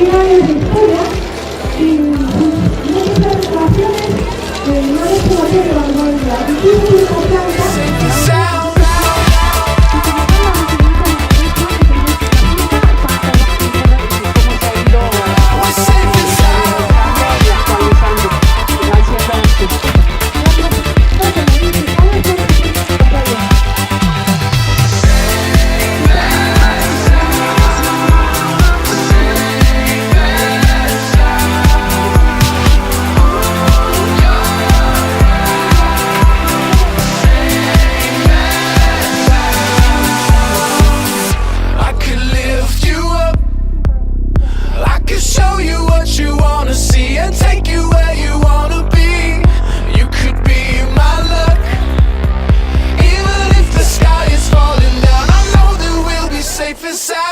tiene años de historia y muchas declaraciones no les puedo hacer de vanguardia. Difícil de confianza. Show you what you wanna see and take you where you wanna be. You could be my luck. Even if the sky is falling down, I know that we'll be safe inside.